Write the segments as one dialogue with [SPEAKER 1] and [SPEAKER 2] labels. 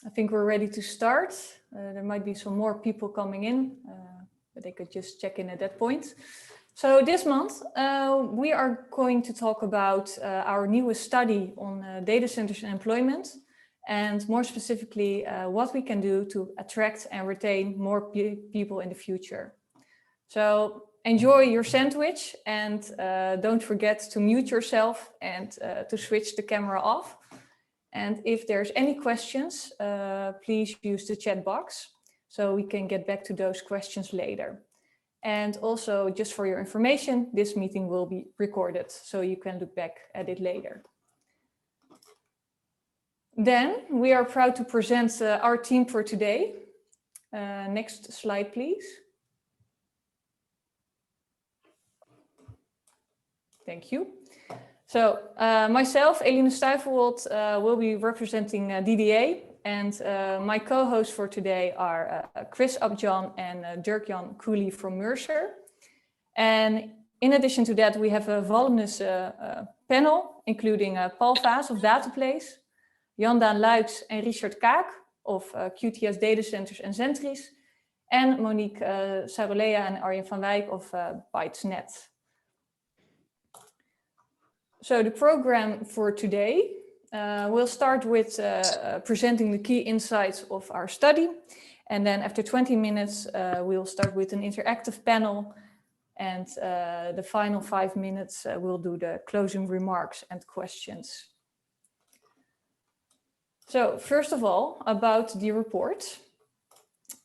[SPEAKER 1] I think we're ready to start. There might be some more people coming in, but they could just check in at that point. So this month, we are going to talk about our newest study on data centers and employment, and more specifically, what we can do to attract and retain more people in the future. So enjoy your sandwich, and don't forget to mute yourself and to switch the camera off. And if there's any questions, please use the chat box so we can get back to those questions later. And also, just for your information, this meeting will be recorded, so you can look back at it later. Then we are proud to present our team for today. Next slide, please. Thank you. So myself, Eline Stuyverwold, will be representing DDA, and my co-hosts for today are Chris Abjan and Dirk-Jan Cooley from Mercer. And in addition to that, we have a voluminous panel, including Paul Vaas of Dataplace, Jan-Daan Luijks and Richard Kaak of QTS Data Centers and Zentris, and Monique Sarolea and Arjen van Wijk of Bytesnet. So the program for today, we'll start with presenting the key insights of our study. And then after 20 minutes, we'll start with an interactive panel. And the final 5 minutes, we'll do the closing remarks and questions. So first of all, about the report.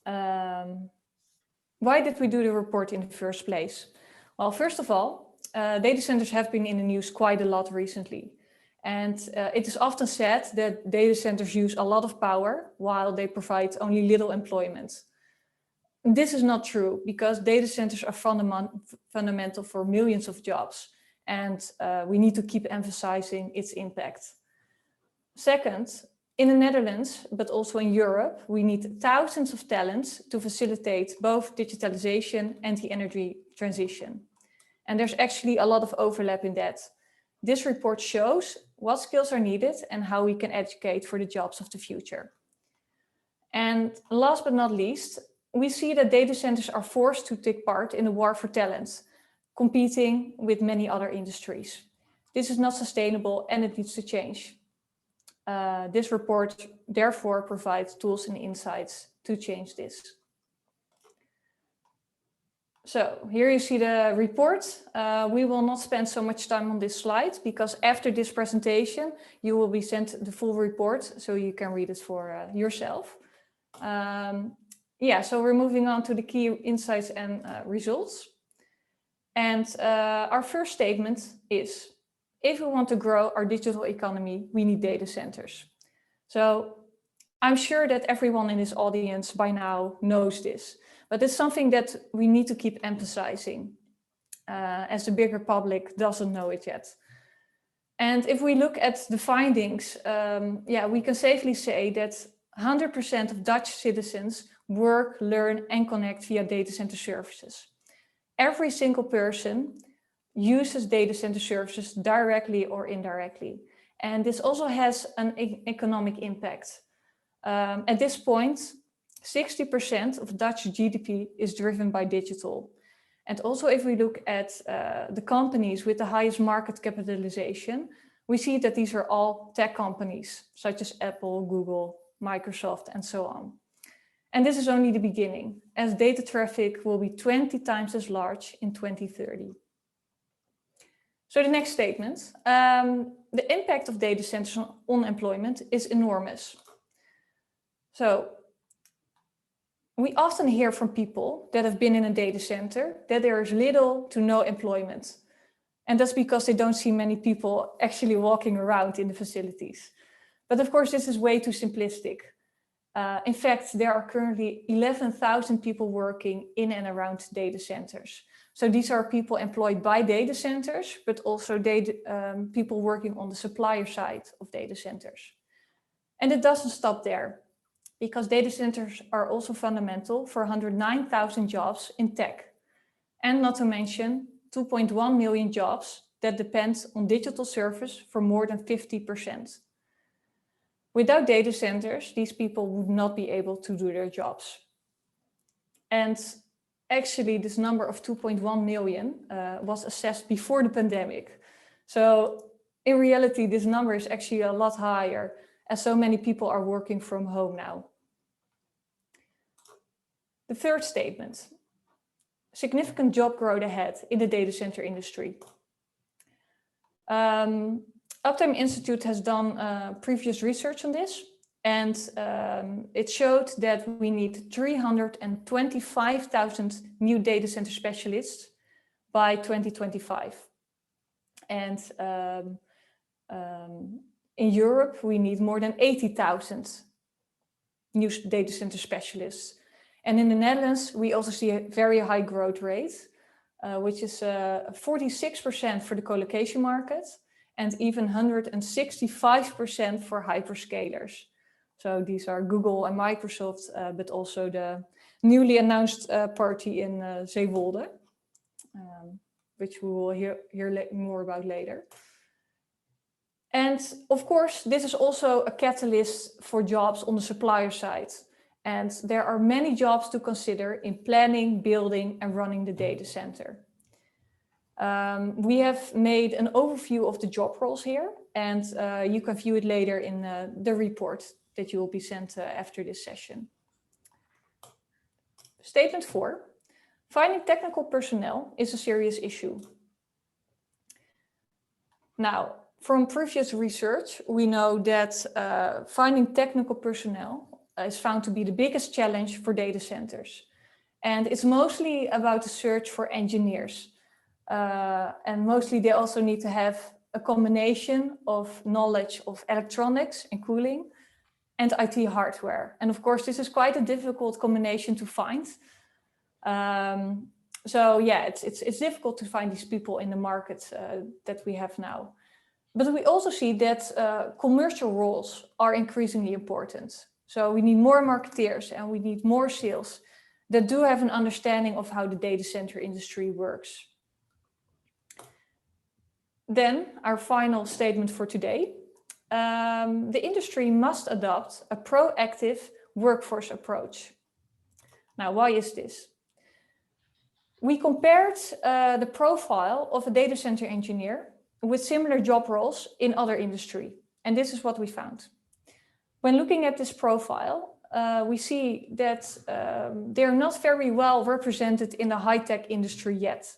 [SPEAKER 1] Why did we do the report in the first place? Well, first of all, data centers have been in the news quite a lot recently. And it is often said that data centers use a lot of power while they provide only little employment. This is not true, because data centers are fundamental for millions of jobs, and we need to keep emphasizing its impact. Second, in the Netherlands, but also in Europe, we need thousands of talents to facilitate both digitalization and the energy transition. And there's actually a lot of overlap in that. This report shows what skills are needed and how we can educate for the jobs of the future. And last but not least, we see that data centers are forced to take part in the war for talent, competing with many other industries. This is not sustainable and it needs to change. This report therefore provides tools and insights to change this. So here you see the report. We will not spend so much time on this slide, because after this presentation, you will be sent the full report so you can read it for yourself. So we're moving on to the key insights and results. And our first statement is, if we want to grow our digital economy, we need data centers. So I'm sure that everyone in this audience by now knows this. But it's something that we need to keep emphasizing, as the bigger public doesn't know it yet. And if we look at the findings, we can safely say that 100% of Dutch citizens work, learn and connect via data center services. Every single person uses data center services directly or indirectly. And this also has an economic impact. At this point, 60% of Dutch GDP is driven by digital. And also if we look at the companies with the highest market capitalization, we see that these are all tech companies, such as Apple, Google, Microsoft, and so on. And this is only the beginning, as data traffic will be 20 times as large in 2030. So the next statement, the impact of data centers on employment is enormous. So we often hear from people that have been in a data center that there is little to no employment. And that's because they don't see many people actually walking around in the facilities. But of course, this is way too simplistic. In fact, there are currently 11,000 people working in and around data centers. So these are people employed by data centers, but also people working on the supplier side of data centers. And it doesn't stop there, because data centers are also fundamental for 109,000 jobs in tech. And not to mention 2.1 million jobs that depend on digital service for more than 50%. Without data centers, these people would not be able to do their jobs. And actually, this number of 2.1 million was assessed before the pandemic. So in reality, this number is actually a lot higher, as so many people are working from home now. The third statement: significant job growth ahead in the data center industry. Uptime Institute has done previous research on this, and it showed that we need 325,000 new data center specialists by 2025. And in Europe, we need more than 80,000 new data center specialists. And in the Netherlands, we also see a very high growth rate, which is 46% for the colocation market and even 165% for hyperscalers. So these are Google and Microsoft, but also the newly announced party in Zeewolde, which we will hear more about later. And of course, this is also a catalyst for jobs on the supplier side. And there are many jobs to consider in planning, building, and running the data center. We have made an overview of the job roles here, and you can view it later in the report that you will be sent after this session. Statement 4. Finding technical personnel is a serious issue. Now, from previous research, we know that finding technical personnel is found to be the biggest challenge for data centers. And it's mostly about the search for engineers. And mostly they also need to have a combination of knowledge of electronics and cooling and IT hardware. And of course, this is quite a difficult combination to find. So yeah, it's difficult to find these people in the market that we have now. But we also see that commercial roles are increasingly important. So we need more marketeers and we need more sales that do have an understanding of how the data center industry works. Then our final statement for today. The industry must adopt a proactive workforce approach. Now, why is this? We compared the profile of a data center engineer with similar job roles in other industry. And this is what we found. When looking at this profile, we see that they're not very well represented in the high-tech industry yet.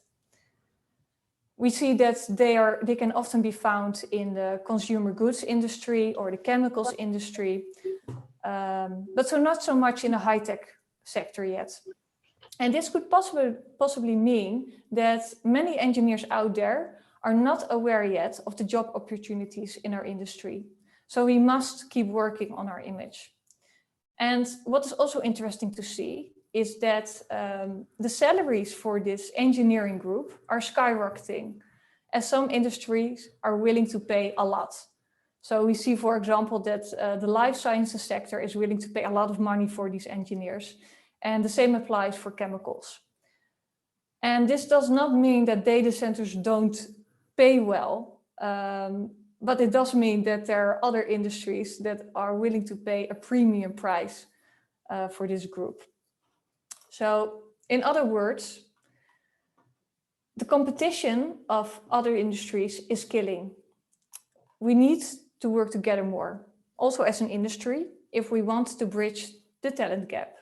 [SPEAKER 1] We see that they can often be found in the consumer goods industry or the chemicals industry, but so not so much in the high-tech sector yet. And this could possibly mean that many engineers out there are not aware yet of the job opportunities in our industry. So we must keep working on our image. And what is also interesting to see is that the salaries for this engineering group are skyrocketing, as some industries are willing to pay a lot. So we see, for example, that the life sciences sector is willing to pay a lot of money for these engineers. And the same applies for chemicals. And this does not mean that data centers don't pay well, but it does mean that there are other industries that are willing to pay a premium price for this group. So in other words, the competition of other industries is killing. We need to work together more, also as an industry, if we want to bridge the talent gap.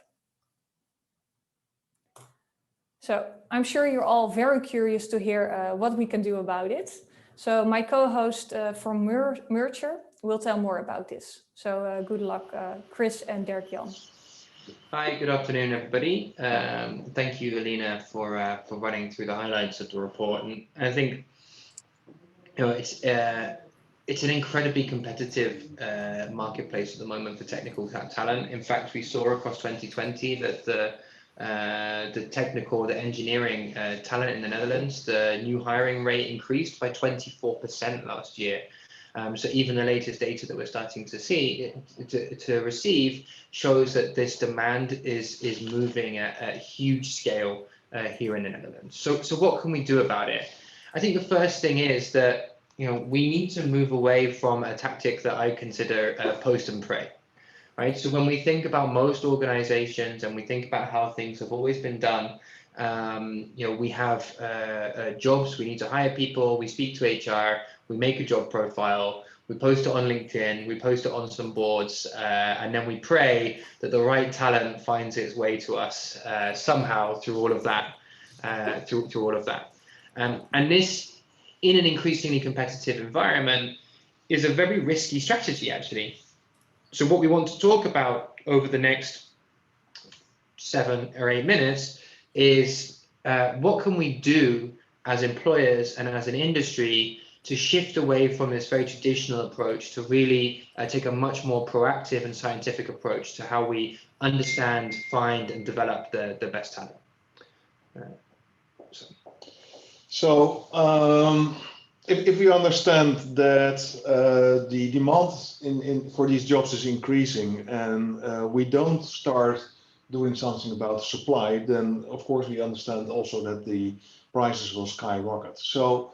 [SPEAKER 1] So I'm sure you're all very curious to hear what we can do about it. So my co-host from Merger will tell more about this. So good luck, Chris and Dirk-Jan.
[SPEAKER 2] Hi, good afternoon, everybody. Thank you, Alina, for running through the highlights of the report. And I think it's an incredibly competitive marketplace at the moment for technical talent. In fact, we saw across 2020 that the engineering talent in the Netherlands, the new hiring rate increased by 24% last year. So even the latest data that we're starting to see, to receive, shows that this demand is moving at a huge scale here in the Netherlands. So what can we do about it? I think the first thing is that we need to move away from a tactic that I consider post and pray, right? So when we think about most organizations and we think about how things have always been done, we have jobs, we need to hire people, we speak to HR, we make a job profile, we post it on LinkedIn, we post it on some boards, and then we pray that the right talent finds its way to us somehow through all of that, through all of that. And this, in an increasingly competitive environment, is a very risky strategy, actually. So what we want to talk about over the next 7 or 8 minutes is what can we do as employers and as an industry to shift away from this very traditional approach to really take a much more proactive and scientific approach to how we understand, find, and develop the best talent.
[SPEAKER 3] If we understand that the demand for these jobs is increasing and we don't start doing something about supply, then of course we understand also that the prices will skyrocket. So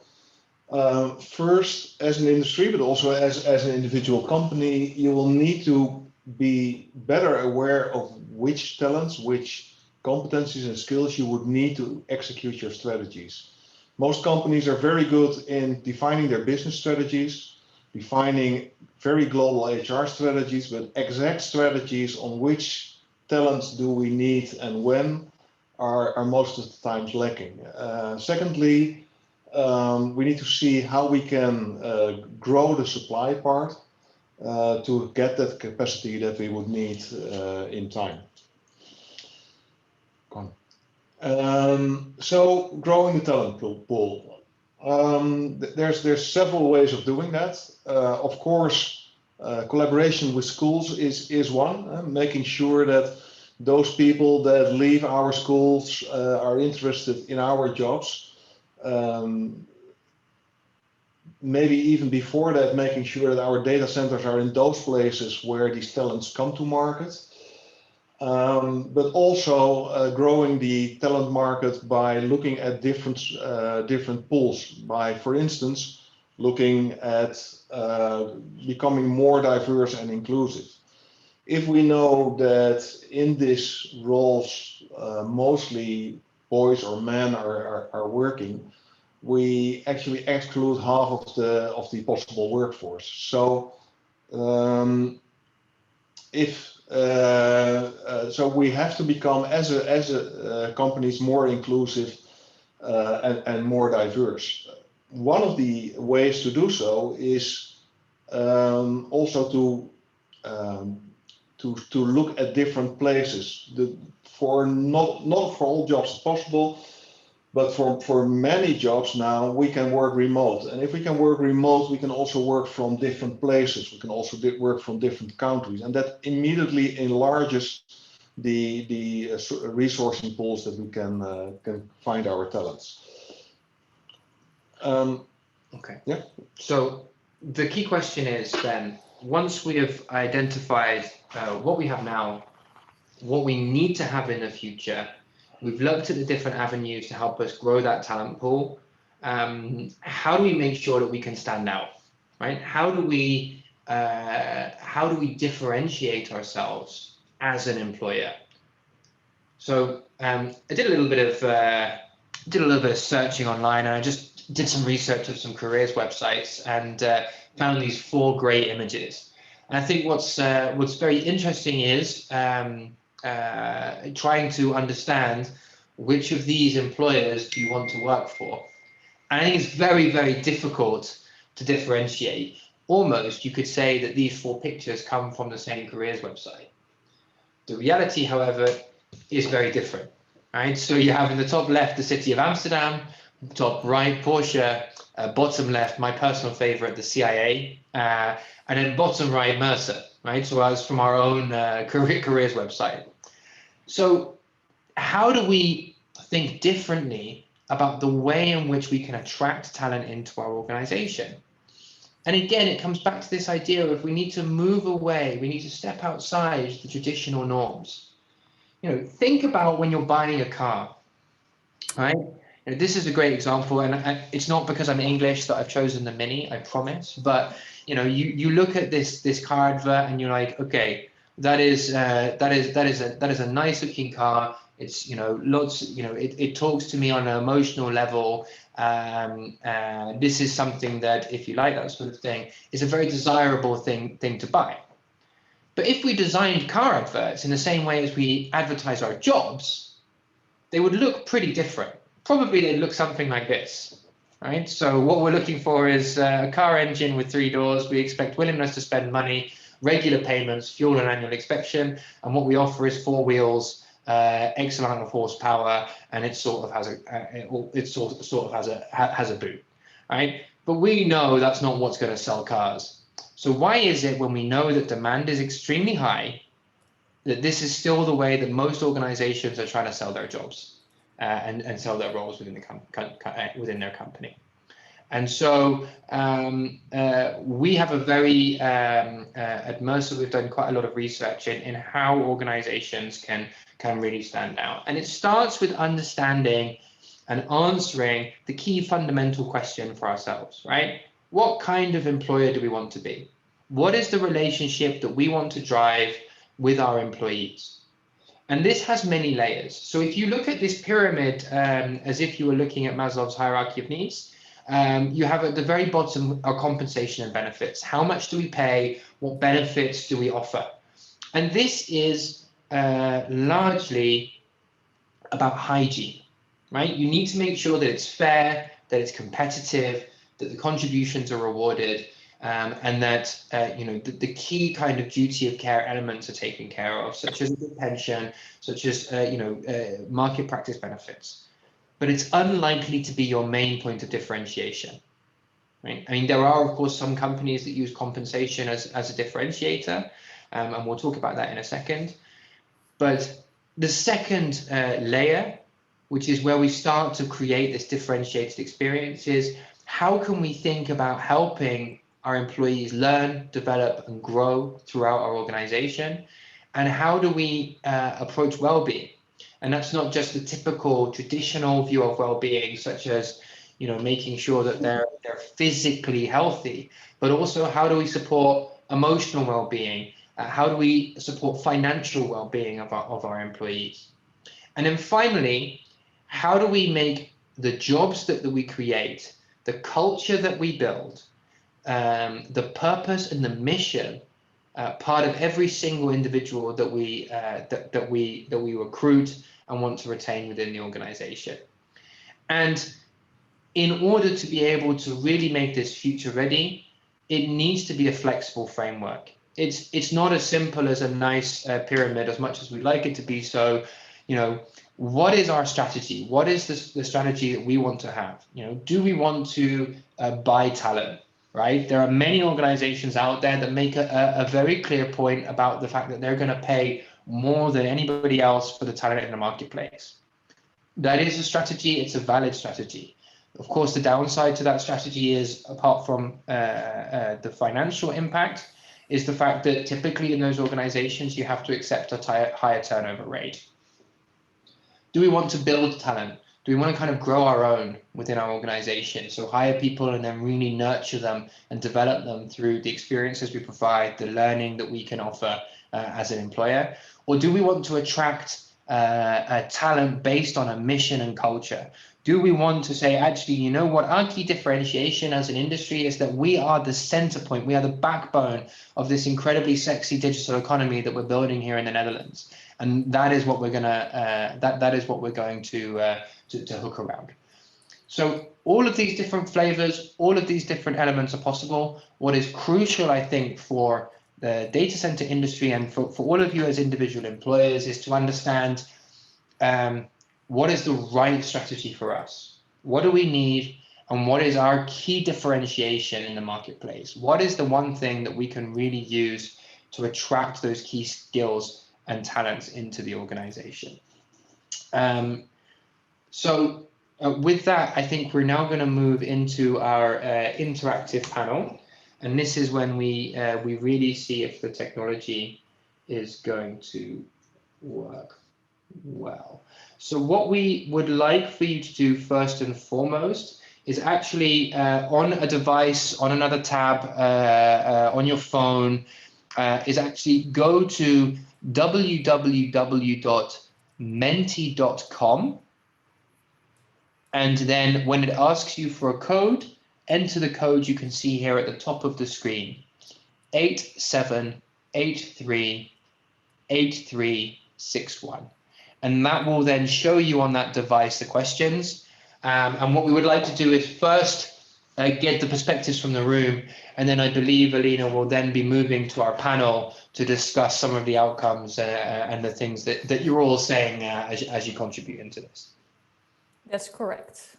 [SPEAKER 3] first, as an industry, but also as an individual company, you will need to be better aware of which talents, which competencies and skills you would need to execute your strategies. Most companies are very good in defining their business strategies, defining very global HR strategies, but exact strategies on which talents do we need and when are most of the times lacking. Secondly, we need to see how we can grow the supply part to get that capacity that we would need in time. So growing the talent pool. There's several ways of doing that. Of course, collaboration with schools is one, making sure that those people that leave our schools are interested in our jobs. Maybe even before that, making sure that our data centers are in those places where these talents come to market. But also growing the talent market by looking at different pools, by, for instance, looking at becoming more diverse and inclusive. If we know that in these roles mostly boys or men are working, we actually exclude half of the possible workforce. So so we have to become as a companies more inclusive and more diverse. One of the ways to do so is also to look at different places. Not for all jobs possible, but for many jobs now we can work remote. And if we can work remote, we can also work from different places. We can also work from different countries, and that immediately enlarges the resourcing pools that we can find our talents.
[SPEAKER 2] Okay.
[SPEAKER 3] Yeah.
[SPEAKER 2] So the key question is then, once we have identified what we have now, what we need to have in the future, we've looked at the different avenues to help us grow that talent pool. How do we make sure that we can stand out, right? How do we differentiate ourselves as an employer? So I did a little bit of searching online, and I just did some research of some careers websites and found these 4 great images. And I think what's very interesting is trying to understand which of these employers do you want to work for. And I think it's very, very difficult to differentiate. Almost, you could say that these 4 pictures come from the same careers website. The reality, however, is very different, right? So you have in the top left the city of Amsterdam, top right Porsche, bottom left my personal favorite, the CIA, and then bottom right Mercer, right? So as from our own careers website. So how do we think differently about the way in which we can attract talent into our organization? And again, it comes back to this idea of we need to move away, we need to step outside the traditional norms. Think about when you're buying a car, right? You know, this is a great example, and it's not because I'm English that I've chosen the Mini, I promise. But you know, you look at this car advert and you're like, okay, that is a nice looking car. It's, you know, lots, you know, it talks to me on an emotional level. This is something that, if you like that sort of thing, is a very desirable thing to buy. But if we designed car adverts in the same way as we advertise our jobs, they would look pretty different. Probably they'd look something like this, right? So what we're looking for is a car engine with 3 doors. We expect willingness to spend money, regular payments, fuel and annual inspection, and what we offer is 4 wheels, X amount of horsepower, and it sort of has a boot, right? But we know that's not what's going to sell cars. So why is it, when we know that demand is extremely high, that this is still the way that most organizations are trying to sell their jobs and sell their roles within their company? And so we have a very, at Mercer, we've done quite a lot of research in how organizations can really stand out. And it starts with understanding and answering the key fundamental question for ourselves, right? What kind of employer do we want to be? What is the relationship that we want to drive with our employees? And this has many layers. So if you look at this pyramid as if you were looking at Maslow's hierarchy of needs, you have at the very bottom our compensation and benefits. How much do we pay? What benefits do we offer? And this is largely about hygiene, right? You need to make sure that it's fair, that it's competitive, that the contributions are rewarded, and that you know, the key kind of duty of care elements are taken care of, such as a good pension, such as you know, market practice benefits. But it's unlikely to be your main point of differentiation, right? I mean, there are of course some companies that use compensation as a differentiator, and we'll talk about that in a second. But the second layer, which is where we start to create this differentiated experience, is how can we think about helping our employees learn, develop, and grow throughout our organization? And how do we approach well-being? And that's not just the typical traditional view of well-being, such as, you know, making sure that they're physically healthy, but also how do we support emotional well-being? How do we support financial well-being of our employees? And then finally, how do we make the jobs that we create, the culture that we build, the purpose and the mission part of every single individual that we recruit and want to retain within the organization? And in order to be able to really make this future ready, it needs to be a flexible framework. It's not as simple as a nice pyramid, as much as we'd like it to be. So, you know, what is our strategy? What is the strategy that we want to have? You know, do we want to buy talent? Right? There are many organizations out there that make a very clear point about the fact that they're going to pay more than anybody else for the talent in the marketplace. That is a strategy. It's a valid strategy. Of course, the downside to that strategy is, apart from the financial impact, is the fact that typically in those organizations, you have to accept a higher turnover rate. Do we want to build talent? Do we want to kind of grow our own within our organization? So hire people and then really nurture them and develop them through the experiences we provide, the learning that we can offer as an employer? Or do we want to attract a talent based on a mission and culture? Do we want to say, actually, you know what, our key differentiation as an industry is that we are the center point, we are the backbone of this incredibly sexy digital economy that we're building here in the Netherlands, and that is what we're gonna that is what we're going to hook around. So all of these different flavors, all of these different elements are possible. What is crucial, I think, for the data center industry and for all of you as individual employers is to understand what is the right strategy for us? What do we need? And what is our key differentiation in the marketplace? What is the one thing that we can really use to attract those key skills and talents into the organization? So with that, I think we're now going to move into our interactive panel. And this is when we really see if the technology is going to work. well. So what we would like for you to do first and foremost is actually on a device, on another tab, on your phone, is actually go to www.menti.com, and then when it asks you for a code, enter the code you can see here at the top of the screen, 87838361. And that will then show you on that device the questions. And what we would like to do is first get the perspectives from the room, and then I believe Alina will then be moving to our panel to discuss some of the outcomes and the things that you're all saying as you contribute into this.
[SPEAKER 1] That's correct.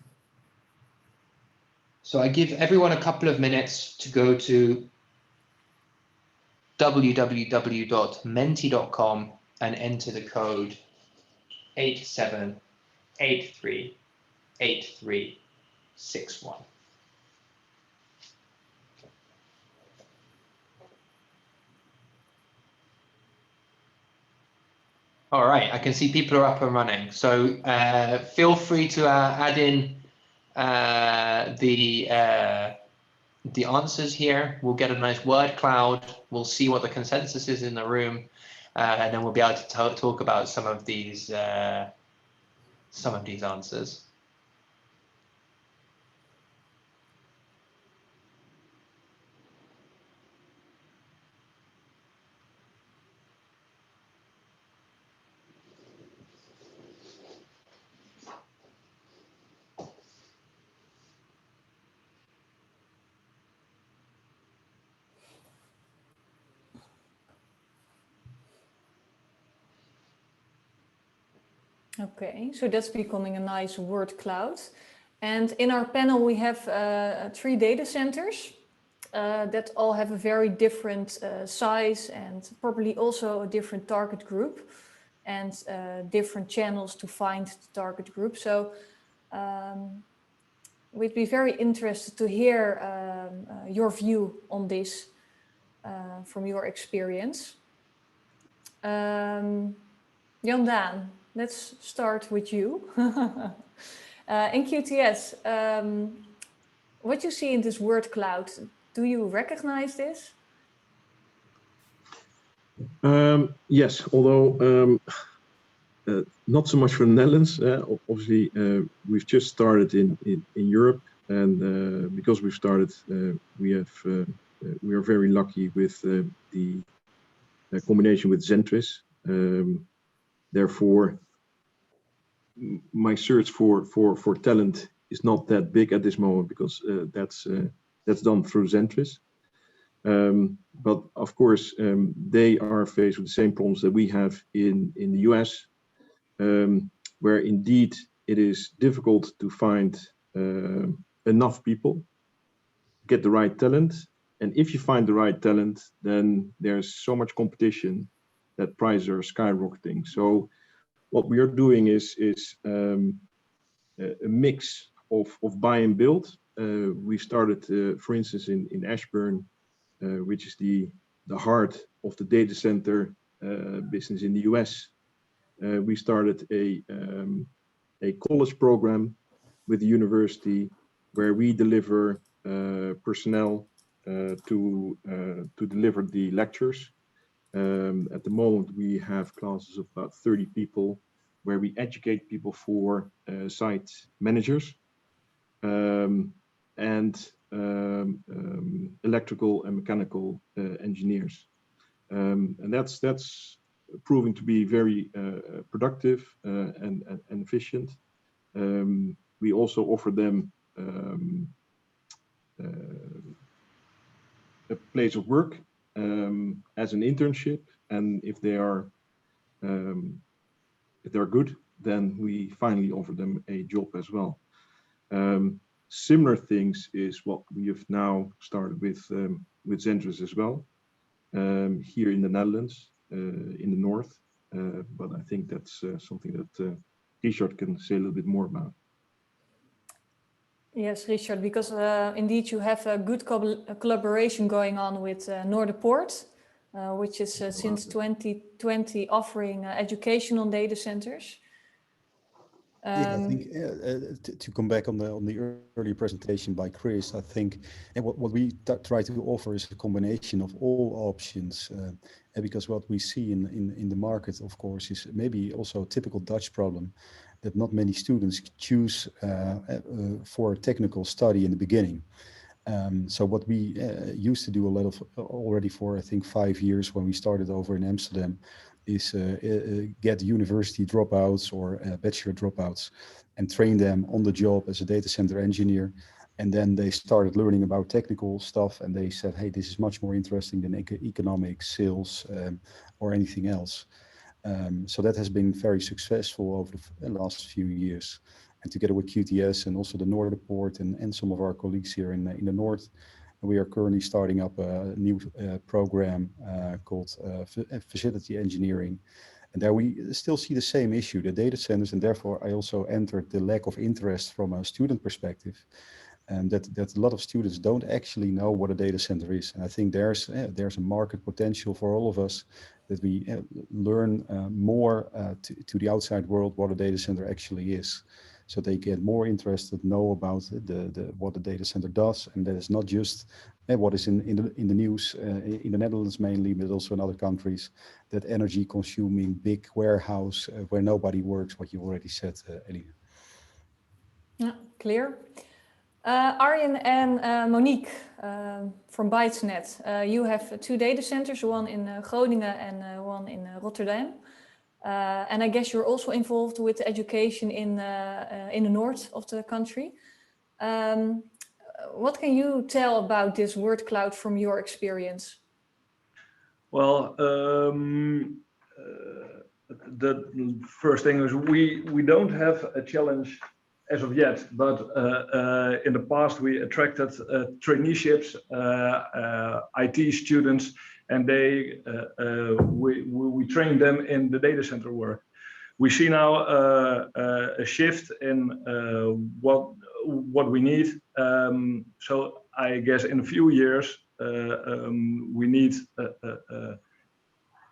[SPEAKER 2] So I give everyone a couple of minutes to go to www.menti.com and enter the code 87838361. All right, I can see people are up and running. So feel free to add in the answers here. We'll get a nice word cloud. We'll see what the consensus is in the room, and then we'll be able to talk about some of these answers.
[SPEAKER 1] Okay, so that's becoming a nice word cloud. And in our panel, we have 3 data centers that all have a very different size and probably also a different target group and different channels to find the target group. So we'd be very interested to hear your view on this from your experience. Jan-Daan, let's start with you. In QTS, what you see in this word cloud, do you recognize this?
[SPEAKER 4] Yes, although not so much for the Netherlands. Obviously, we've just started in Europe, and because we've started, we are very lucky with the combination with Zentris. Therefore, my search for talent is not that big at this moment, because that's done through Zentris. But of course, they are faced with the same problems that we have in the US, where indeed it is difficult to find enough people, get the right talent. And if you find the right talent, then there's so much competition that prices are skyrocketing. So what we are doing is a mix of buy and build. We started, for instance, in Ashburn, which is the heart of the data center business in the US. We started a college program with the university where we deliver personnel to deliver the lectures. At the moment, we have classes of about 30 people where we educate people for site managers and electrical and mechanical engineers. And that's proving to be very productive and efficient. We also offer them a place of work as an internship, and if they are good, then we finally offer them a job as well. Similar things is what we have now started with Zentris as well, here in the Netherlands, in the north. But I think that's something that Richard can say a little bit more about.
[SPEAKER 1] Yes, Richard, because indeed you have a good collaboration going on with Noorderpoort. which is since 2020 offering education on data centers.
[SPEAKER 5] Yeah, I think to come back on the earlier presentation by Chris, I think what we try to offer is a combination of all options, because what we see in the market, of course, is maybe also a typical Dutch problem that not many students choose for a technical study in the beginning. So what we used to do a lot of already for, I think, 5 years when we started over in Amsterdam is get university dropouts or bachelor dropouts and train them on the job as a data center engineer. And then they started learning about technical stuff and they said, hey, this is much more interesting than economics, sales, or anything else. So that has been very successful over the last few years. And together with QTS and also the Noorderpoort and some of our colleagues here in the North, we are currently starting up a new program called Facility Engineering. And there we still see the same issue, the data centers, and therefore I also entered the lack of interest from a student perspective. That a lot of students don't actually know what a data center is. And I think there's a market potential for all of us that we learn more to the outside world what a data center actually is. So they get more interested, know about what the data center does, and that is not just what is in the news in the Netherlands mainly, but also in other countries. That energy-consuming big warehouse where nobody works. What you already said, Eline.
[SPEAKER 1] Yeah, clear. Arjen and Monique from Bytesnet, you have 2 data centers, one in Groningen and one in Rotterdam. And I guess you're also involved with education in the north of the country. What can you tell about this word cloud from your experience?
[SPEAKER 6] Well, the first thing is we don't have a challenge as of yet, but in the past we attracted traineeships, IT students, and we trained them in the data center work. We see now a shift in what we need. So I guess in a few years we need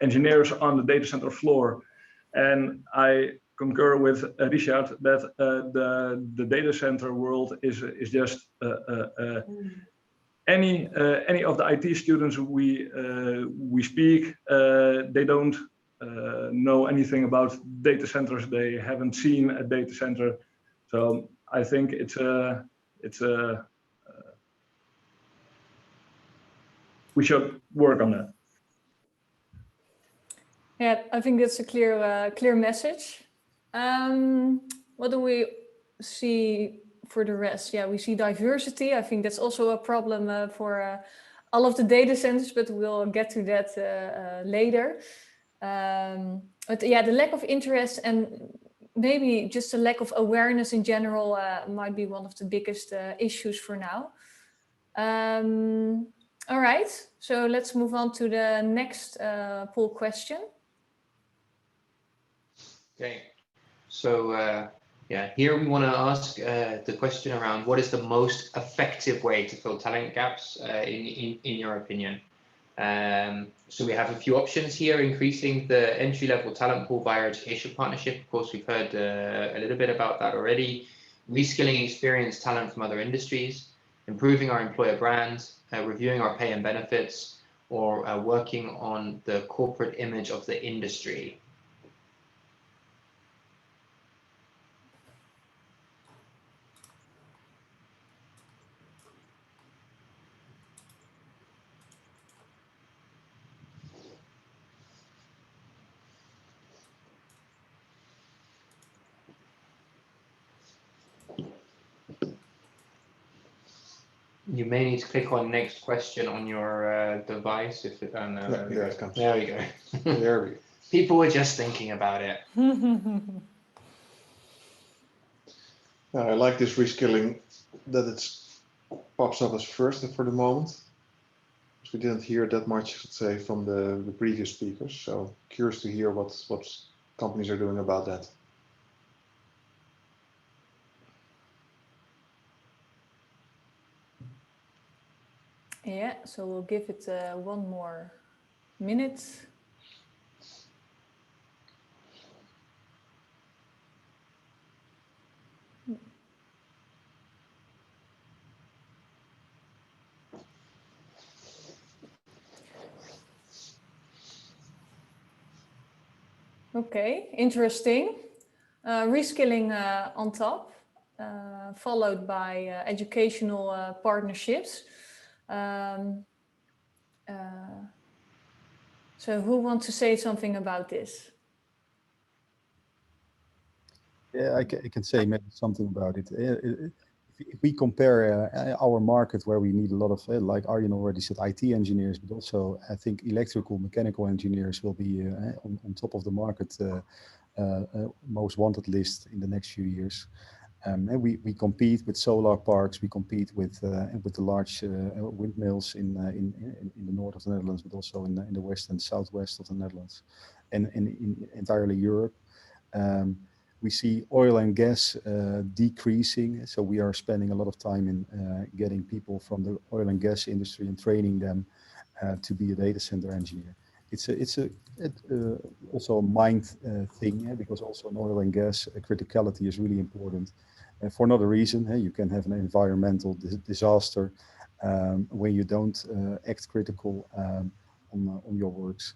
[SPEAKER 6] engineers on the data center floor, and I concur with Richard that the data center world is just any of the IT students we speak, they don't know anything about data centers. They haven't seen a data center, so I think we should work on that.
[SPEAKER 1] Yeah, I think that's a clear message. What do we see for the rest? Yeah, we see diversity. I think that's also a problem for all of the data centers, but we'll get to that later. But yeah, the lack of interest and maybe just a lack of awareness in general might be one of the biggest issues for now. All right, so let's move on to the next poll question.
[SPEAKER 2] Okay, so yeah, here we want to ask the question around what is the most effective way to fill talent gaps in your opinion? So we have a few options here: increasing the entry-level talent pool via education partnership. Of course, we've heard a little bit about that already. Reskilling experienced talent from other industries, improving our employer brand, reviewing our pay and benefits, or working on the corporate image of the industry. You may need to click on next question on your device. If it,
[SPEAKER 3] There it comes.
[SPEAKER 2] There we go.
[SPEAKER 3] There we go.
[SPEAKER 2] People were just thinking about it.
[SPEAKER 3] I like this reskilling that it pops up as first for the moment. We didn't hear that much, let's say, from the previous speakers. So curious to hear what companies are doing about that.
[SPEAKER 1] Yeah, so we'll give it one more minute. Okay, interesting. Reskilling on top, followed by educational partnerships. So who wants to say something about this?
[SPEAKER 5] Yeah, I can say maybe something about it. If we compare our market, where we need a lot of, like Arjen already said, IT engineers, but also I think electrical, mechanical engineers will be on top of the market most wanted list in the next few years. And we compete with solar parks, we compete with the large windmills in the north of the Netherlands, but also in the west and southwest of the Netherlands, and in entirely Europe. We see oil and gas decreasing, so we are spending a lot of time in getting people from the oil and gas industry and training them to be a data center engineer. It's also a mind thing, because also in oil and gas criticality is really important. For another reason, you can have an environmental disaster when you don't act critical on your works.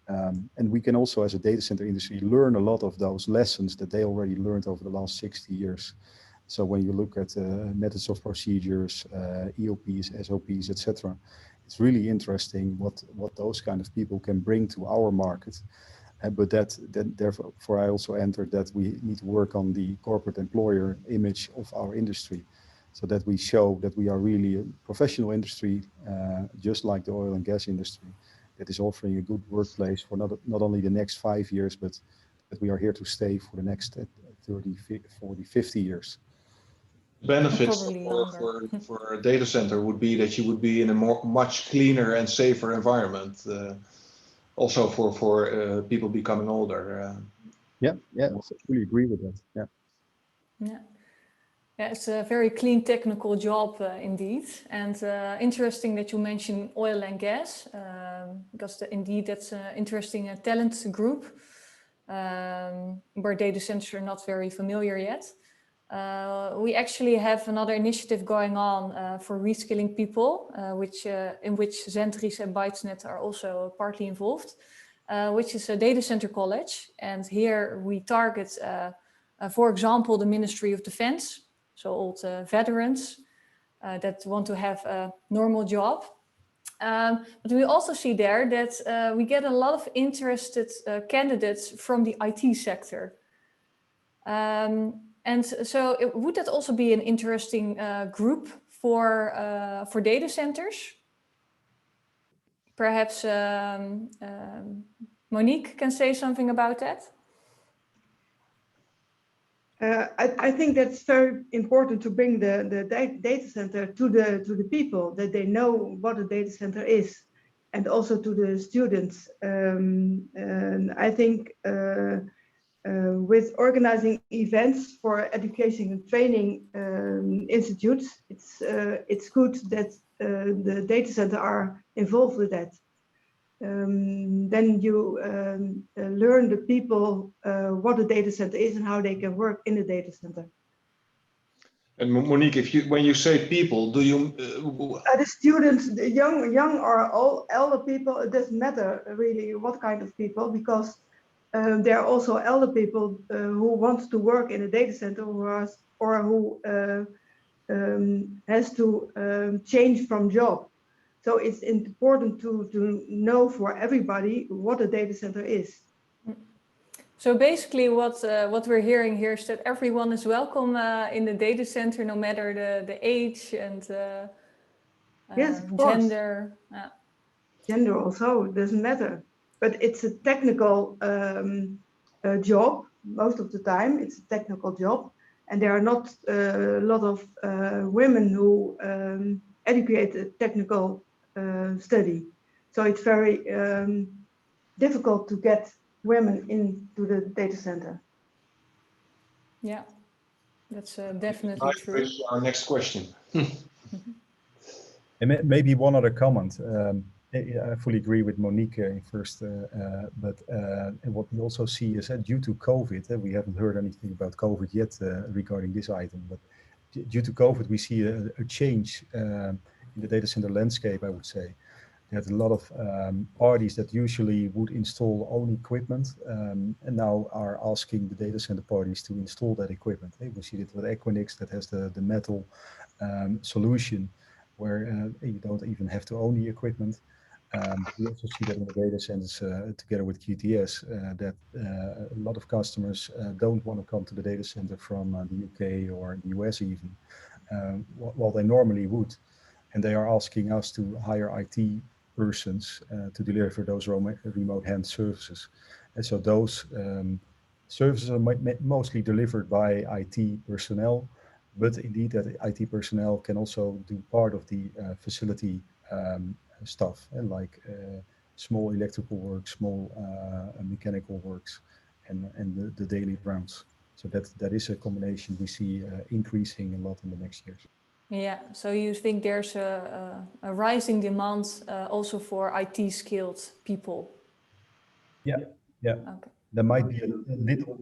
[SPEAKER 5] And we can also, as a data center industry, learn a lot of those lessons that they already learned over the last 60 years. So when you look at methods of procedures, EOPs, SOPs, etc., it's really interesting what those kind of people can bring to our market. But therefore, I also entered that we need to work on the corporate employer image of our industry, so that we show that we are really a professional industry, just like the oil and gas industry, that is offering a good workplace for not only the next 5 years, but that we are here to stay for the next 30, 40, 50 years.
[SPEAKER 3] Benefits for a data center would be that you would be in a much cleaner and safer environment, also for people becoming older.
[SPEAKER 5] Yeah, I fully agree with that.
[SPEAKER 1] Yeah, it's a very clean technical job indeed, and interesting that you mention oil and gas, because indeed that's an interesting talent group where data centers are not very familiar yet. We actually have another initiative going on for reskilling people, in which Zentris and Bytesnet are also partly involved, which is a data center college. And here we target, for example, the Ministry of Defense, so old veterans that want to have a normal job. But we also see there that we get a lot of interested candidates from the IT sector. And so would that also be an interesting group for data centers? Perhaps Monique can say something about that.
[SPEAKER 7] I think that's very important to bring the data center to the people, that they know what a data center is, and also to the students. And I think with organizing events for education and training institutes, it's good that the data center are involved with that. Then you learn the people what a data center is and how they can work in a data center.
[SPEAKER 3] And Monique, when you say people, do you?
[SPEAKER 7] The students, the young or all elder people, it doesn't matter really what kind of people, because there are also elder people who want to work in a data center who has to change from job. So it's important to know for everybody what a data center is.
[SPEAKER 1] So basically what we're hearing here is that everyone is welcome in the data center, no matter the age and
[SPEAKER 7] yes, of course.
[SPEAKER 1] gender.
[SPEAKER 7] Gender also doesn't matter, but it's a technical job. Most of the time it's a technical job, and there are not a lot of women who educate a technical study. So it's very difficult to get women into the data center.
[SPEAKER 1] Yeah, that's definitely true.
[SPEAKER 3] Our next question.
[SPEAKER 5] And maybe one other comment. I fully agree with Monique in first, but and what we also see is that due to COVID, we haven't heard anything about COVID yet regarding this item, but due to COVID, we see a change in the data center landscape, I would say. There's a lot of parties that usually would install own equipment and now are asking the data center parties to install that equipment. We see it with Equinix that has the metal solution where you don't even have to own the equipment. We also see that in the data centers together with QTS that a lot of customers don't want to come to the data center from the UK or the US even, while they normally would. And they are asking us to hire IT persons to deliver those remote hand services. And so those services are mostly delivered by IT personnel, but indeed that IT personnel can also do part of the facility stuff, and like small electrical work, small mechanical works, and the daily rounds. So that is a combination we see increasing a lot in the next years.
[SPEAKER 1] Yeah, so you think there's a rising demand also for IT skilled people?
[SPEAKER 5] Yeah, yeah.
[SPEAKER 1] Okay.
[SPEAKER 5] There might be a little,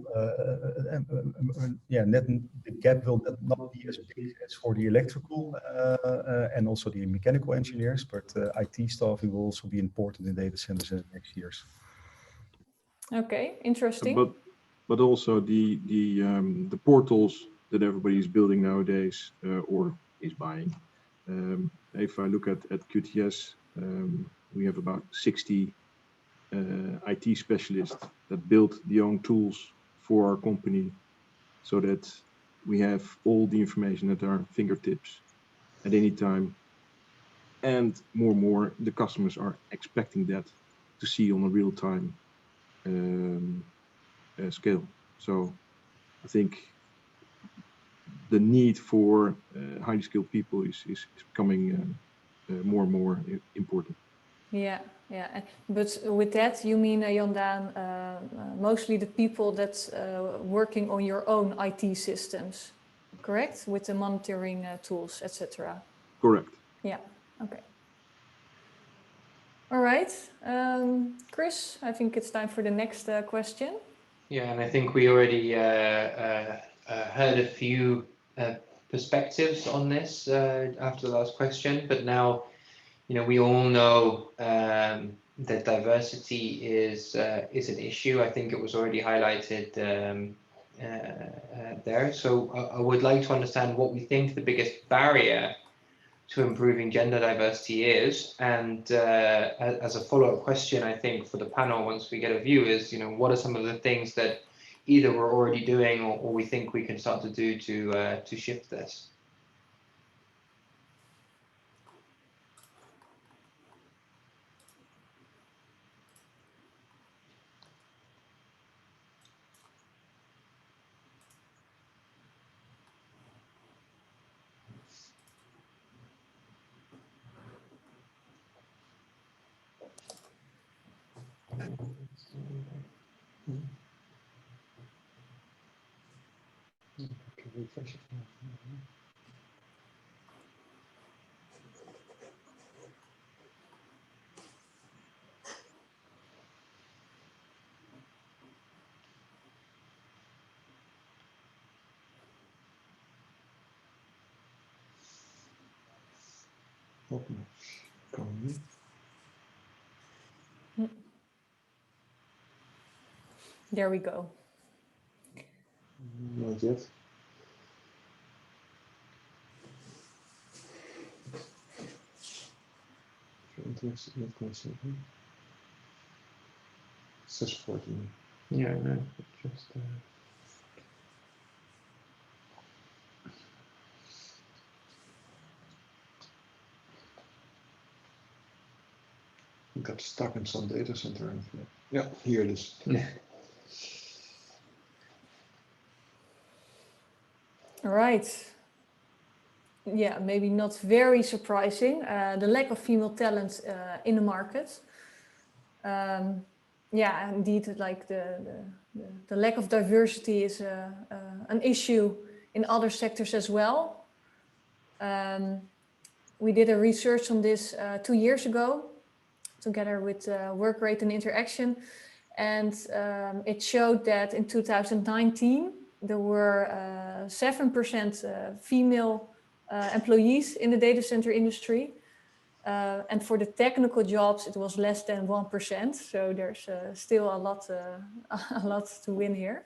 [SPEAKER 5] the gap will not be as big as for the electrical and also the mechanical engineers, but IT staffing will also be important in data centers in the next years.
[SPEAKER 1] Okay, interesting.
[SPEAKER 4] But also the portals that everybody is building nowadays or is buying. If I look at QTS, we have about 60 IT specialists that build the own tools for our company so that we have all the information at our fingertips at any time. And more, the customers are expecting that to see on a real-time scale. So I think the need for highly skilled people is becoming more and more important.
[SPEAKER 1] Yeah, yeah. But with that, you mean, Jan-Daan, mostly the people that's working on your own IT systems, correct? With the monitoring tools, etc.
[SPEAKER 4] Correct.
[SPEAKER 1] Yeah, okay. All right. Chris, I think it's time for the next question.
[SPEAKER 2] Yeah, and I think we already heard a few perspectives on this after the last question, but now, we all know that diversity is an issue. I think it was already highlighted there. So I would like to understand what we think the biggest barrier to improving gender diversity is. And as a follow-up question, I think for the panel, once we get a view, is what are some of the things that either we're already doing or we think we can start to do to shift this?
[SPEAKER 1] There we go.
[SPEAKER 3] Not yet. Says 14.
[SPEAKER 2] Yeah, no, just.
[SPEAKER 3] Got stuck in some data center. Yeah, here it is.
[SPEAKER 2] Yeah.
[SPEAKER 1] All right. Yeah, maybe not very surprising, the lack of female talent in the market. Yeah, indeed, like the lack of diversity is an issue in other sectors as well. We did a research on this 2 years ago, together with work rate and interaction. And it showed that in 2019, there were 7% female employees in the data center industry. And for the technical jobs, it was less than 1%. So there's still a lot to win here.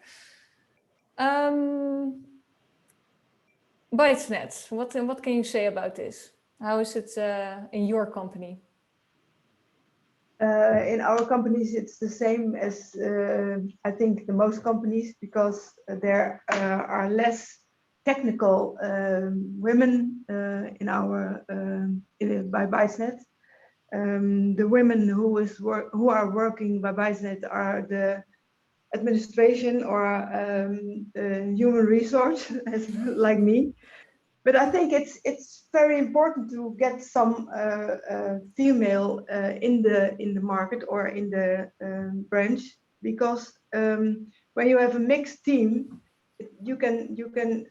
[SPEAKER 1] Bytesnet, what can you say about this? How is it in your company?
[SPEAKER 7] In our companies, it's the same as I think the most companies, because there are less technical women in our by Bytesnet. The women who are working by Bytesnet are the administration or human resource, like me. But I think it's very important to get some female in the market or in the branch, because when you have a mixed team, you can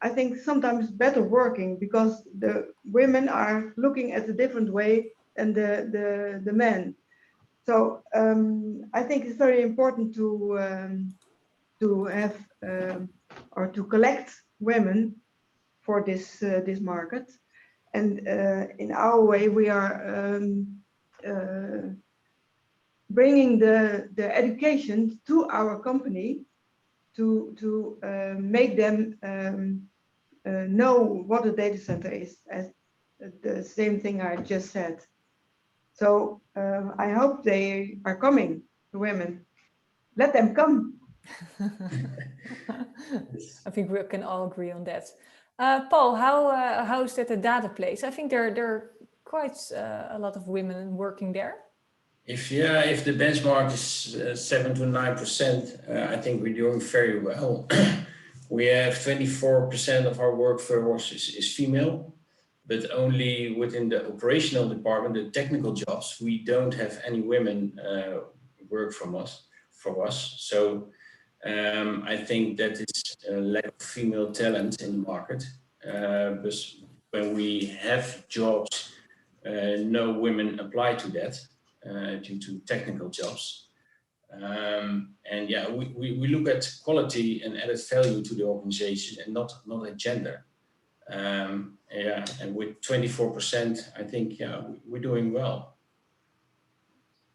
[SPEAKER 7] I think sometimes better working, because the women are looking at a different way than the men. So I think it's very important to have or to collect women for this market. And in our way, we are bringing the education to our company to make them know what a data center is, as the same thing I just said. So I hope they are coming, the women. Let them come.
[SPEAKER 1] I think we can all agree on that. Paul, how is that at Dataplace? I think there are quite a lot of women working there.
[SPEAKER 8] If the benchmark is 7 to 9%, I think we're doing very well. We have 24% of our workforce is female, but only within the operational department, the technical jobs, we don't have any women work for us. So I think that is a lack of female talent in the market. But when we have jobs, no women apply to that due to technical jobs. And yeah, we look at quality and added value to the organization, and not at gender. Yeah, and with 24%, I think we're doing well.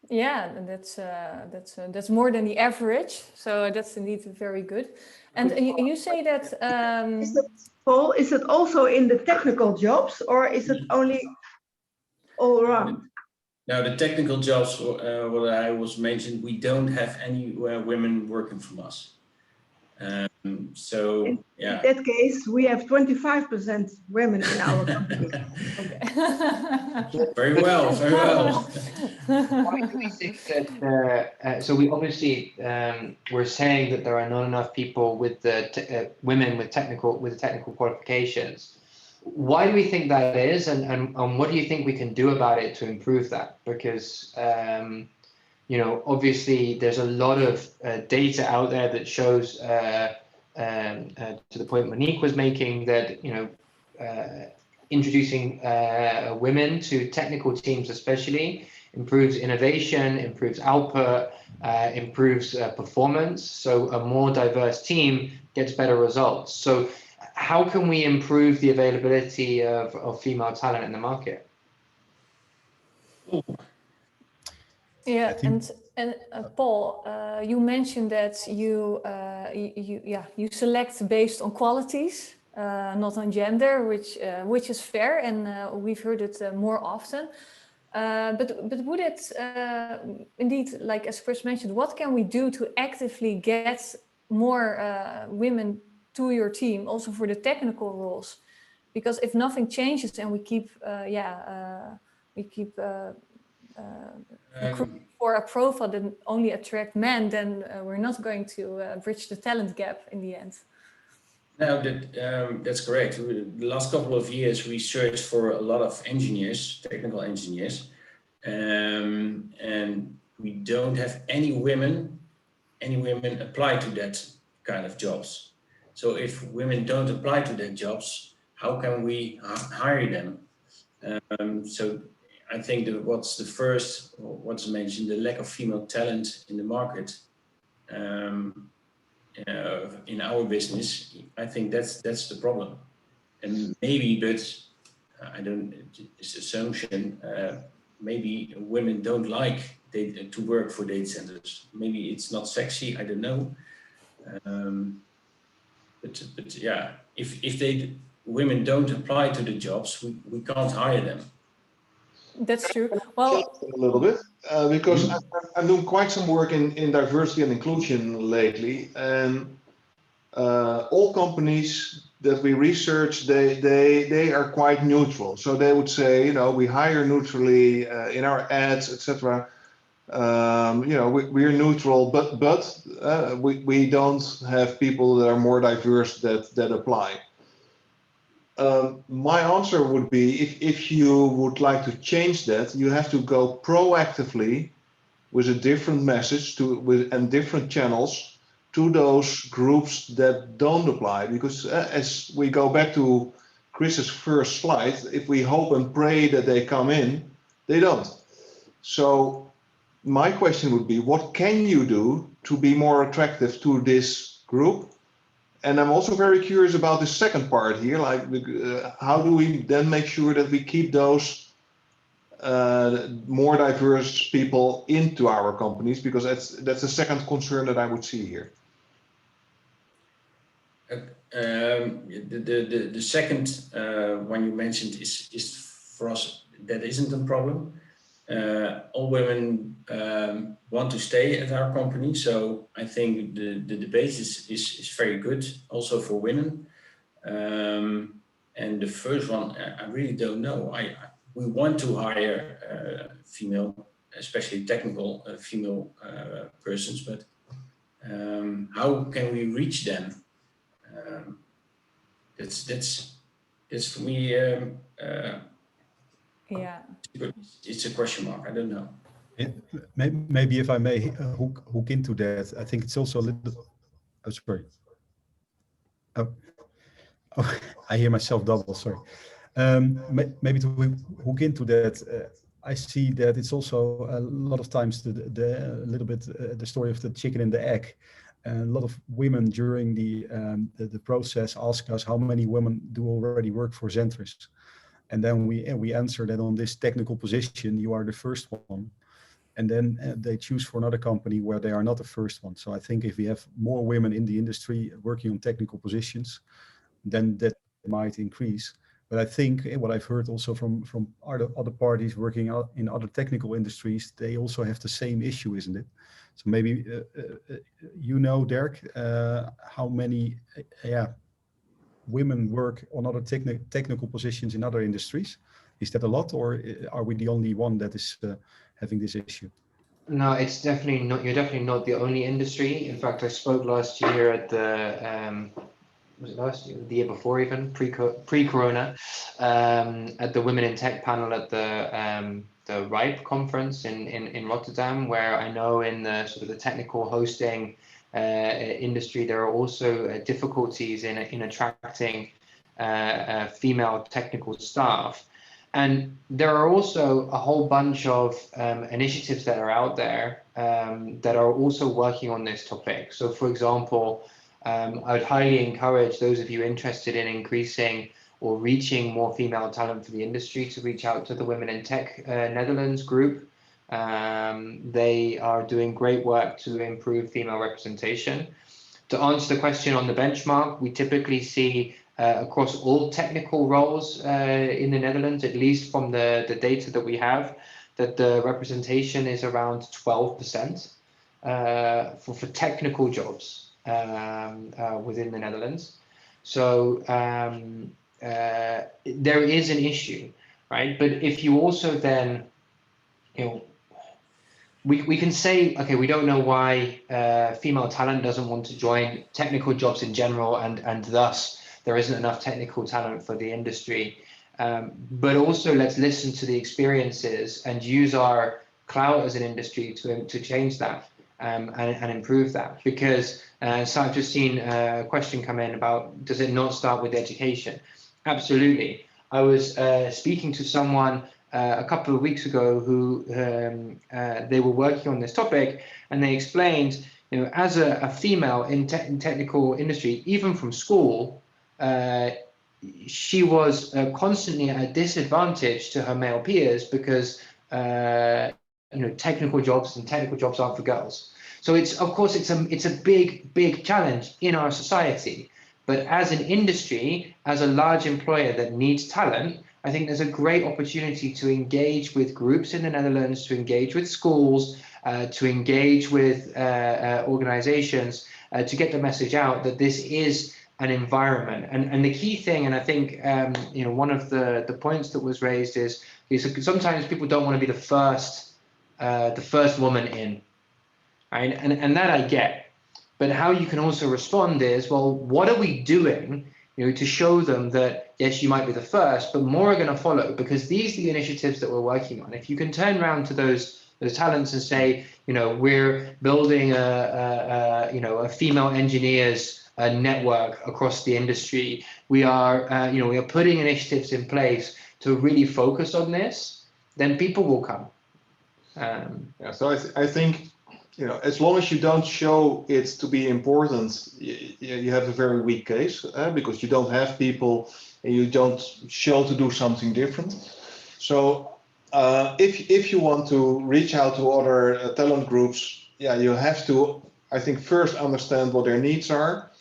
[SPEAKER 1] Yeah, that's more than the average. So that's indeed very good. And you say that.
[SPEAKER 7] Paul, is it also in the technical jobs, or is it only all around?
[SPEAKER 8] Now, the technical jobs, what I was mentioned, we don't have any women working from us. So
[SPEAKER 7] in that case, we have 25% women in our company.
[SPEAKER 8] Very well, very well.
[SPEAKER 2] Why do we think that? So we obviously we're saying that there are not enough people with the women with technical qualifications. Why do we think that is, and what do you think we can do about it to improve that? Because you know, obviously there's a lot of data out there that shows to the point Monique was making, that you know, introducing women to technical teams especially improves innovation, improves output, improves performance. So a more diverse team gets better results. So how can we improve the availability of female talent in the market?
[SPEAKER 1] Yeah, and Paul, you mentioned that you select based on qualities, not on gender, which is fair, and we've heard it more often. But would it indeed, like as Chris mentioned, what can we do to actively get more women to your team, also for the technical roles? Because if nothing changes and we keep recruiting for a profile that only attract men, then we're not going to bridge the talent gap in the end.
[SPEAKER 8] No, that's correct. The last couple of years, we searched for a lot of engineers, technical engineers, and we don't have any women apply to that kind of jobs. So if women don't apply to that jobs, how can we hire them? So I think that what's mentioned, the lack of female talent in the market. In our business, I think that's the problem, and maybe, but I don't. It's assumption. Maybe women don't like to work for data centers. Maybe it's not sexy. I don't know. But yeah, if women don't apply to the jobs, we can't hire them.
[SPEAKER 1] That's true. Well,
[SPEAKER 3] a little bit because I'm doing quite some work in diversity and inclusion lately, and all companies that we research, they are quite neutral. So they would say, you know, we hire neutrally in our ads, etc. You know, we're neutral, but we don't have people that are more diverse that apply. My answer would be, if you would like to change that, you have to go proactively with a different message and different channels to those groups that don't apply. Because as we go back to Chris's first slide, if we hope and pray that they come in, they don't. So my question would be, what can you do to be more attractive to this group? And I'm also very curious about the second part here, like how do we then make sure that we keep those more diverse people into our companies, because that's the second concern that I would see here.
[SPEAKER 8] The second one you mentioned is for us, that isn't a problem. All women want to stay at our company, so I think the debate is very good also for women. And the first one, I really don't know. We want to hire female, especially technical female persons, but how can we reach them? That's for me.
[SPEAKER 1] yeah.
[SPEAKER 8] It's a question mark. I don't know.
[SPEAKER 5] Yeah, maybe if I may hook into that, I think it's also a little. Oh, sorry. Oh, I hear myself double. Sorry. Maybe to hook into that, I see that it's also a lot of times the little bit the story of the chicken and the egg. And a lot of women during the process ask us how many women do already work for Zentris. And then we answer that on this technical position, you are the first one. And then they choose for another company where they are not the first one. So I think if we have more women in the industry working on technical positions, then that might increase. But I think what I've heard also from other parties working out in other technical industries, they also have the same issue, isn't it? So maybe, you know, Dirk, how many women work on other technical positions in other industries? Is that a lot, or are we the only one that is having this issue?
[SPEAKER 2] No, it's definitely not. You're definitely not the only industry. In fact, I spoke last year at the was it last year, the year before, even pre-corona, at the Women in Tech panel at the RIPE conference in Rotterdam, where I know in the sort of the technical hosting industry, there are also difficulties in attracting female technical staff. And there are also a whole bunch of initiatives that are out there that are also working on this topic. So, for example, I would highly encourage those of you interested in increasing or reaching more female talent for the industry to reach out to the Women in Tech Netherlands group. They are doing great work to improve female representation. To answer the question on the benchmark, we typically see across all technical roles in the Netherlands, at least from the data that we have, that the representation is around 12% for technical jobs within the Netherlands. So there is an issue, right? But if you also then, you know, we can say, okay, we don't know why female talent doesn't want to join technical jobs in general, and thus there isn't enough technical talent for the industry. But also let's listen to the experiences and use our clout as an industry to change that and improve that. Because so I've just seen a question come in about, does it not start with education? Absolutely. I was speaking to someone a couple of weeks ago who they were working on this topic, and they explained, as a female in technical industry, even from school, she was constantly at a disadvantage to her male peers because technical jobs aren't for girls. So of course it's a big challenge in our society. But as an industry, as a large employer that needs talent, I think there's a great opportunity to engage with groups in the Netherlands, to engage with schools, to engage with organizations, to get the message out that this is an environment. And the key thing, and I think one of the points that was raised is sometimes people don't want to be the first woman in, right? And that I get. But how you can also respond is, well, what are we doing, to show them that, yes, you might be the first, but more are going to follow, because these are the initiatives that we're working on. If you can turn around to those talents and say, we're building a female engineers network across the industry. We are, we are putting initiatives in place to really focus on this, then people will come.
[SPEAKER 3] Yeah, so I think, as long as you don't show it to be important, you have a very weak case, because you don't have people and you don't show to do something different. So if you want to reach out to other talent groups, yeah, you have to, I think, first understand what their needs are.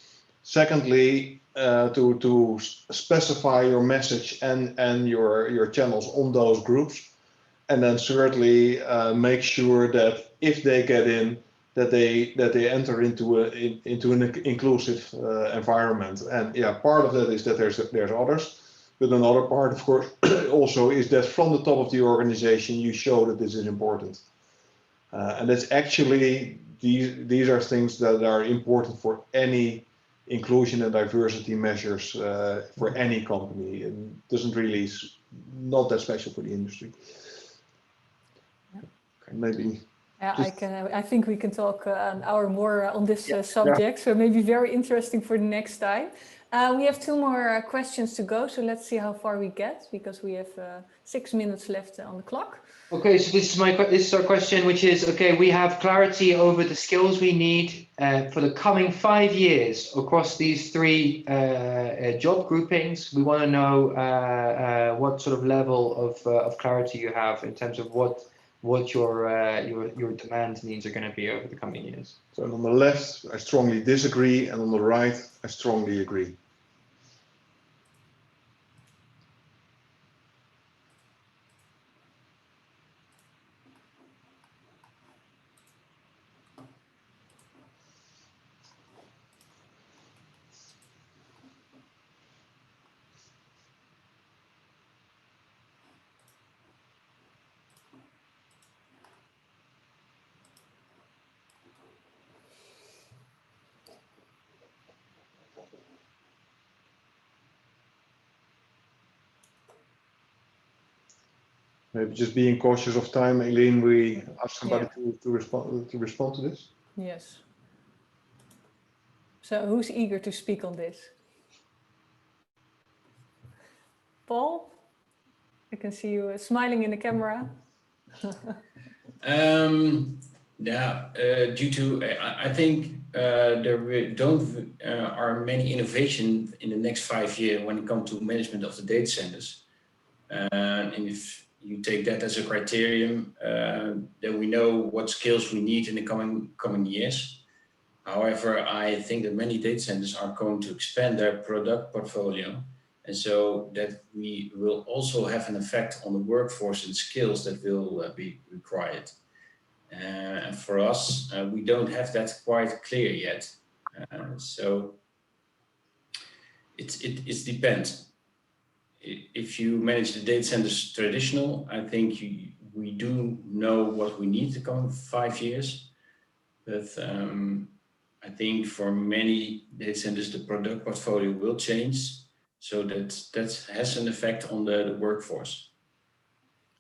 [SPEAKER 3] Secondly, to specify your message and your channels on those groups. And then thirdly, make sure that if they get in, that they enter into an inclusive environment. And yeah, part of that is that there's others, but another part, of course, also is that from the top of the organization you show that this is important. And it's actually these are things that are important for any inclusion and diversity measures for any company. It doesn't really not that special for the industry. Maybe.
[SPEAKER 1] Yeah, I think we can talk an hour more on this subject. So maybe very interesting for the next time. We have 2 more questions to go. So let's see how far we get, because we have 6 minutes left on the clock.
[SPEAKER 2] Okay, so this is our question, which is, okay, we have clarity over the skills we need for the coming 5 years across these 3 job groupings. We want to know what sort of level of clarity you have in terms of what your demand needs are going to be over the coming years.
[SPEAKER 3] So on the left, I strongly disagree, and on the right, I strongly agree. Maybe just being cautious of time, Eileen, we ask somebody to respond to this.
[SPEAKER 1] Yes. So who's eager to speak on this? Paul, I can see you smiling in the camera.
[SPEAKER 8] Due to, I think there are many innovations in the next 5 years when it comes to management of the data centers. And if you take that as a criterion, then we know what skills we need in the coming years. However, I think that many data centers are going to expand their product portfolio, and so that we will also have an effect on the workforce and skills that will be required. And for us, we don't have that quite clear yet. So it depends. If you manage the data centers traditional, I think we do know what we need the coming 5 years. But I think for many data centers, the product portfolio will change. So that has an effect on the workforce.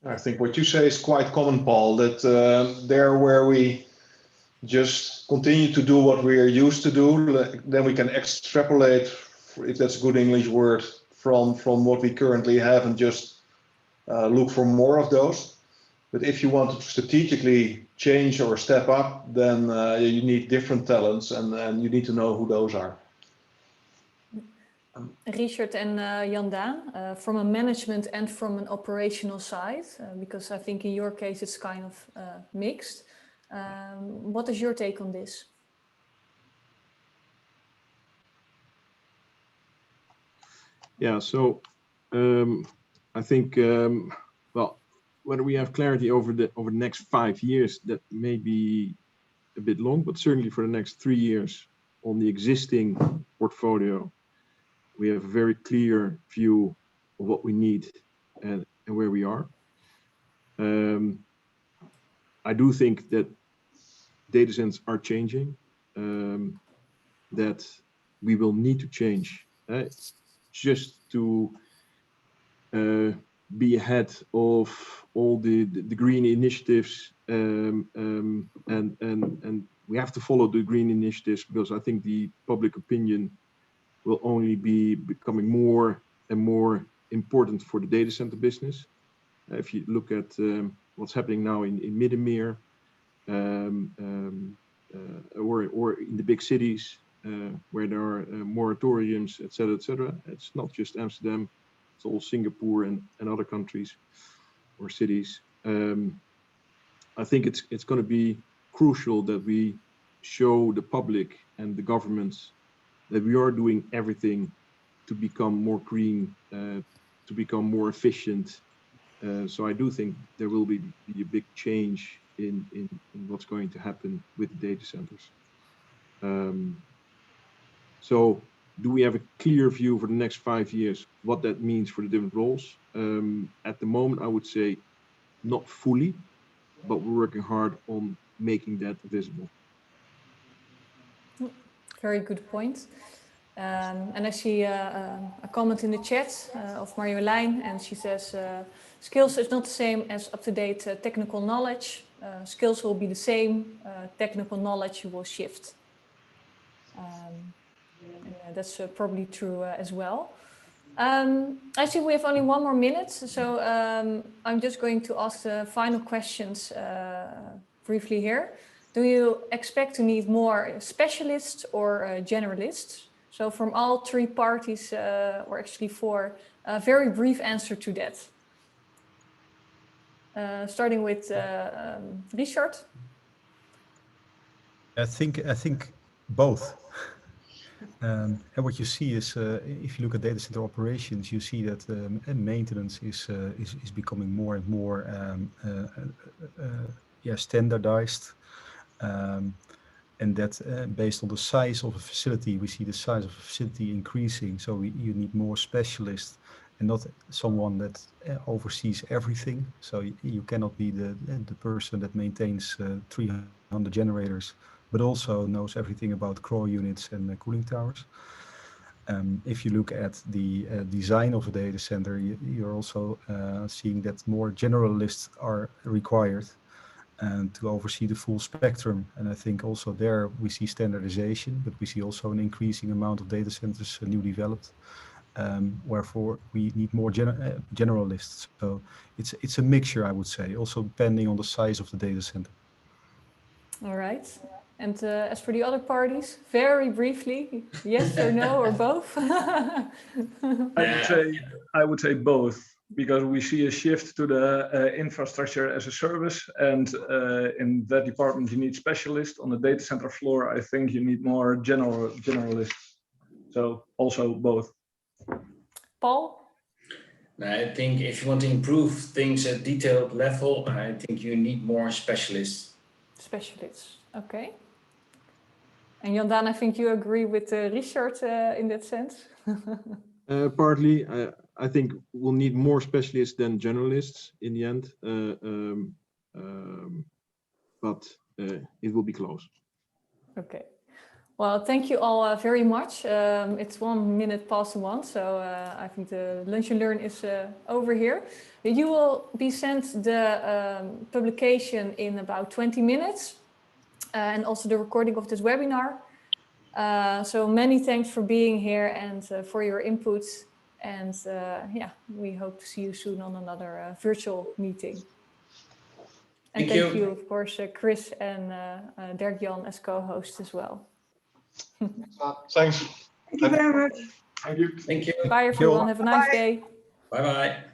[SPEAKER 3] I think what you say is quite common, Paul, that there where we just continue to do what we are used to do, then we can extrapolate, if that's a good English word, from what we currently have and just look for more of those. But if you want to strategically change or step up, then you need different talents, and you need to know who those are.
[SPEAKER 1] Richard and Jan Daan, from a management and from an operational side, because I think in your case it's kind of mixed. What is your take on this?
[SPEAKER 4] Yeah, so I think well, whether we have clarity over the next 5 years, that may be a bit long, but certainly for the next 3 years on the existing portfolio, we have a very clear view of what we need and where we are. I do think that data centers are changing, that we will need to change just to be ahead of all the green initiatives, and we have to follow the green initiatives, because I think the public opinion will only be becoming more and more important for the data center business. If you look at what's happening now in Middenmeer, or in the big cities where there are moratoriums, etc., etc. It's not just Amsterdam; it's all Singapore and other countries or cities. I think it's going to be crucial that we show the public and the governments that we are doing everything to become more green, to become more efficient. So I do think there will be a big change in what's going to happen with the data centers. So do we have a clear view for the next 5 years, what that means for the different roles? At the moment, I would say not fully, but we're working hard on making that visible.
[SPEAKER 1] Very good point. And I see a comment in the chat of Marjolein, and she says, skills is not the same as up-to-date technical knowledge. Skills will be the same, technical knowledge will shift. And that's probably true as well. I see we have only 1 more minute, so I'm just going to ask the final questions briefly here. Do you expect to need more specialists or generalists? So from all 3 parties, or actually 4, a very brief answer to that. Starting with Richard.
[SPEAKER 5] I think both. And what you see is, if you look at data center operations, you see that maintenance is becoming more and more standardized, and that based on the size of a facility, we see the size of a facility increasing. So you need more specialists, and not someone that oversees everything. So you cannot be the person that maintains 300 generators, but also knows everything about CRO units and cooling towers. If you look at the design of a data center, you're also seeing that more generalists are required and to oversee the full spectrum. And I think also there we see standardization, but we see also an increasing amount of data centers new developed. Wherefore we need more generalists. So it's a mixture, I would say, also depending on the size of the data center.
[SPEAKER 1] All right. And as for the other parties, very briefly, yes or no, or both?
[SPEAKER 6] I would say both, because we see a shift to the infrastructure as a service, and in that department you need specialists. On the data center floor, I think you need more generalists. So also both.
[SPEAKER 1] Paul?
[SPEAKER 8] I think if you want to improve things at detailed level, I think you need more specialists.
[SPEAKER 1] Specialists, okay. And Jan Daan, I think you agree with Richard in that sense?
[SPEAKER 4] Partly, I think we'll need more specialists than generalists in the end, but it will be close.
[SPEAKER 1] Okay. Well, thank you all very much. It's 1 minute past 1, so I think the Lunch and Learn is over here. You will be sent the publication in about 20 minutes and also the recording of this webinar. So many thanks for being here and for your inputs. And yeah, we hope to see you soon on another virtual meeting. And thank you, of course, Chris and Dirk-Jan as co-hosts as well.
[SPEAKER 3] Thanks.
[SPEAKER 7] Thank you very much.
[SPEAKER 3] Thank you.
[SPEAKER 8] Thank you.
[SPEAKER 1] Bye, everyone. Have a nice day.
[SPEAKER 8] Bye-bye.